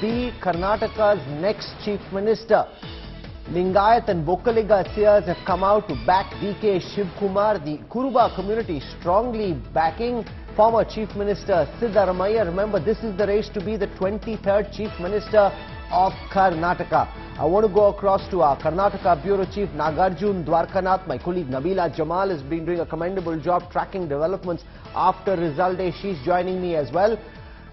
be Karnataka's next chief minister? Lingayat and Vokkaliga Seers have come out to back DK Shivakumar. The Kurubas community strongly backing former Chief Minister Siddaramaiah. Remember, this is the race to be the 23rd Chief Minister of Karnataka. I want to go across to our Karnataka Bureau Chief Nagarjun Dwarkanath. My colleague Nabila Jamal has been doing a commendable job tracking developments after result day. She's joining me as well.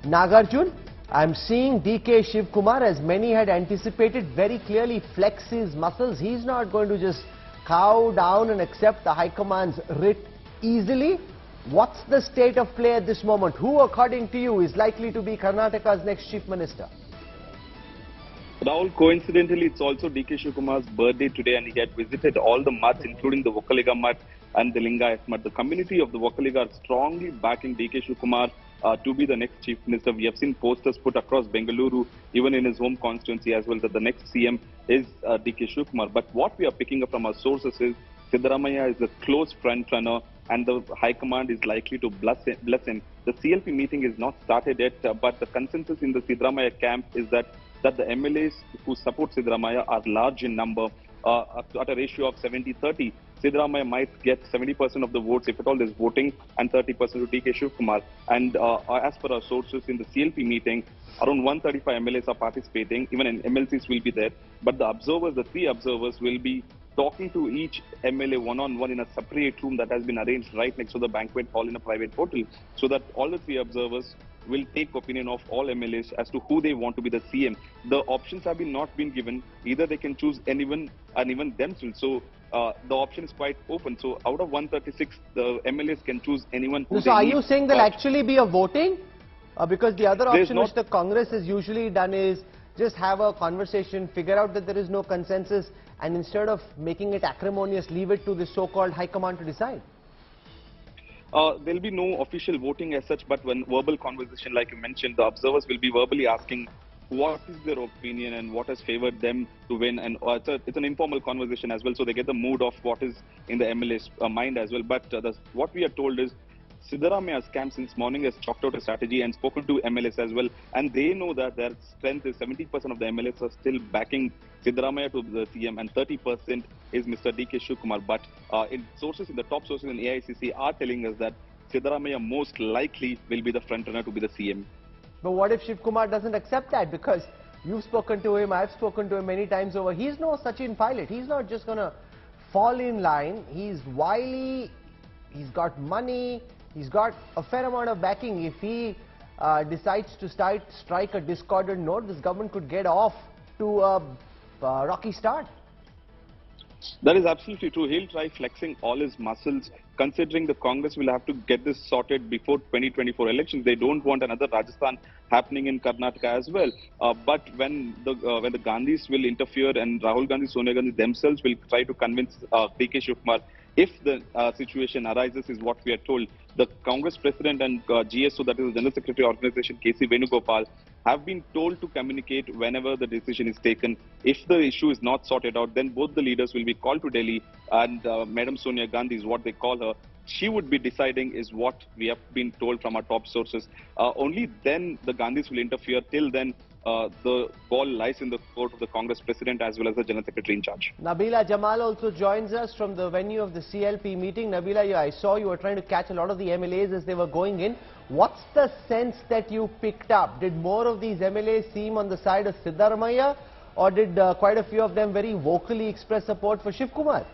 Nagarjun, I'm seeing DK Shivakumar, as many had anticipated, very clearly flex his muscles. He's not going to just cow down and accept the High Command's writ easily. What's the state of play at this moment? Who, according to you, is likely to be Karnataka's next Chief Minister? Rahul, coincidentally, it's also DK Shivakumar's birthday today, and he had visited all the mats, including the Vokkaliga mat and the Lingayat mat. The community of the Vokkaliga are strongly backing DK Shivakumar to be the next Chief Minister. We have seen posters put across Bengaluru, even in his home constituency as well, that the next CM is DK Shivakumar. But what we are picking up from our sources is Siddaramaiah is a close front runner, and the High Command is likely to bless him. The CLP meeting is not started yet, but the consensus in the Siddaramaiah camp is that the MLAs who support Siddaramaiah are large in number, at a ratio of 70-30. Siddaramaiah might get 70% of the votes if at all there's voting, and 30% to DK Shivakumar. And as per our sources in the CLP meeting, around 135 MLAs are participating. Even MLCs will be there. But the observers, the three observers, will be talking to each MLA one-on-one in a separate room that has been arranged right next to the banquet hall in a private hotel, so that all the three observers will take opinion of all MLAs as to who they want to be the CM. The options have not been given. Either they can choose anyone and even themselves. So the option is quite open. So out of 136, the MLAs can choose anyone who So are you saying there'll actually be a voting? Because the other option which the Congress has usually done is just have a conversation, figure out that there is no consensus, and instead of making it acrimonious, leave it to the so-called High Command to decide. There'll be no official voting as such, but when verbal conversation, like you mentioned, the observers will be verbally asking what is their opinion and what has favored them to win. And it's an informal conversation as well, so they get the mood of what is in the MLA's mind as well. But what we are told is Siddaramaiah's camp since morning has chalked out a strategy and spoken to MLAs as well, and they know that their strength is 70% of the MLAs are still backing Siddaramaiah to the CM, and 30% is Mr. DK Shivakumar. But in the top sources in AICC are telling us that Siddaramaiah most likely will be the front runner to be the CM. But what if Shivakumar doesn't accept that? Because you've spoken to him, I've spoken to him many times over. He's no Sachin pilot. He's not just going to fall in line. He's wily, he's got money, he's got a fair amount of backing. If he decides to strike a discordant note, this government could get off to a rocky start. That is absolutely true. He'll try flexing all his muscles, considering the Congress will have to get this sorted before 2024 elections. They don't want another Rajasthan happening in Karnataka as well. But when the Gandhis will interfere, and Rahul Gandhi, Sonia Gandhi themselves will try to convince DK Shivakumar, if the situation arises, is what we are told. The Congress President and GSO, that is the General Secretary Organization, KC Venugopal, have been told to communicate whenever the decision is taken. If the issue is not sorted out, then both the leaders will be called to Delhi, and Madam Sonia Gandhi is what they call her. She would be deciding, is what we have been told from our top sources. Only then the Gandhis will interfere. Till then, the ball lies in the court of the Congress President as well as the General Secretary in charge. Nabila Jamal also joins us from the venue of the CLP meeting. Nabila, I saw you were trying to catch a lot of the MLAs as they were going in. What's the sense that you picked up? Did more of these MLAs seem on the side of Siddaramaiah, or did quite a few of them very vocally express support for Shivakumar?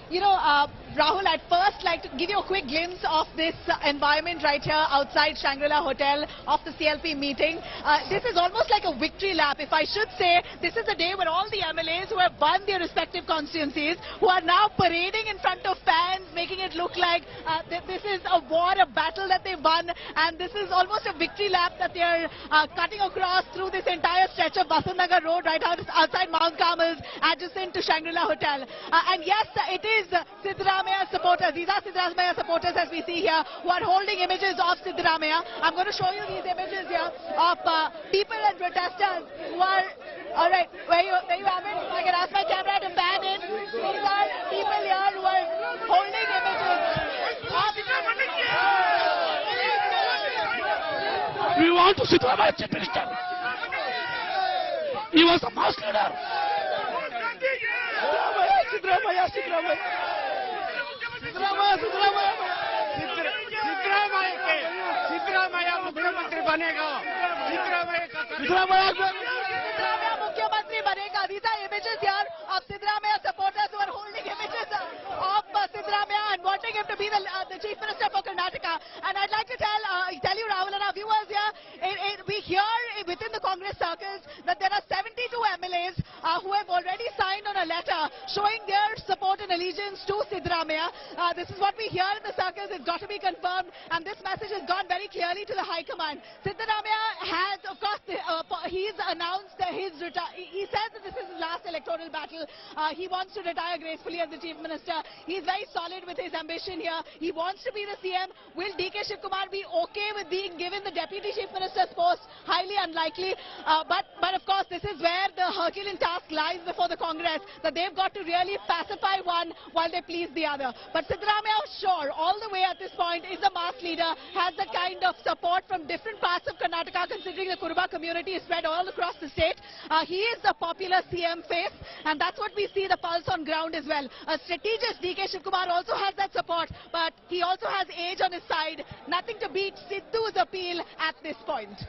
You know, Rahul, I'd first like to give you a quick glimpse of this environment right here outside Shangri-La Hotel of the CLP meeting. This is almost like a victory lap. If I should say, this is a day where all the MLAs who have won their respective constituencies, who are now parading in front of fans, making it look like this is a war, a battle that they've won, and this is almost a victory lap that they're cutting across through this entire stretch of Basantnagar Road right outside Mount Carmel's, adjacent to Shangri-La Hotel. And yes, it is Siddaramaiah supporters. These are Siddaramaiah supporters, as we see here, who are holding images of Siddaramaiah. I'm going to show you these images here of people and protesters who are, all right, where you have it. I can ask my camera to pan in. These are people here who are holding images of We want to Siddaramaiah Chief Minister. He was a mass leader. Siddaramaiah. Siddaramaiah मुख्यमंत्री बनेगा Siddaramaiah मुख्यमंत्री बनेगा. These are images here of Siddaramaiah supporters who are holding images of Siddaramaiah and wanting him to be the Chief Minister for Karnataka. And I'd like to tell you, Rahul, and our viewers here, we hear within the Congress circles that there are 72 MLAs who have already signed on a letter showing their support and allegiance to Siddaramaiah. This is what we hear in the circles. It's got to be confirmed, and this message has gone very clearly to the High Command. Siddaramaiah has, of course, he's announced his he says that this is his last electoral battle. He wants to retire gracefully as the Chief Minister. He's very solid with his ambition here. He wants to be the CM. Will DK Shivakumar be okay with being given the Deputy Chief Minister's post? Highly unlikely. But of course, this is where the Herculean task lies before the Congress, that they've got to really pacify one while they please the other. But Siddaramaiah, sure, all the way at this point, is a mass leader, has the kind of support from different parts of Karnataka, considering the Kurubas community is spread all across the state. He is a popular CM face, and that's what we see the pulse on ground as well. A strategist, DK Shivakumar, also has that support, but he also has age on his side. Nothing to beat Siddu's appeal at this point.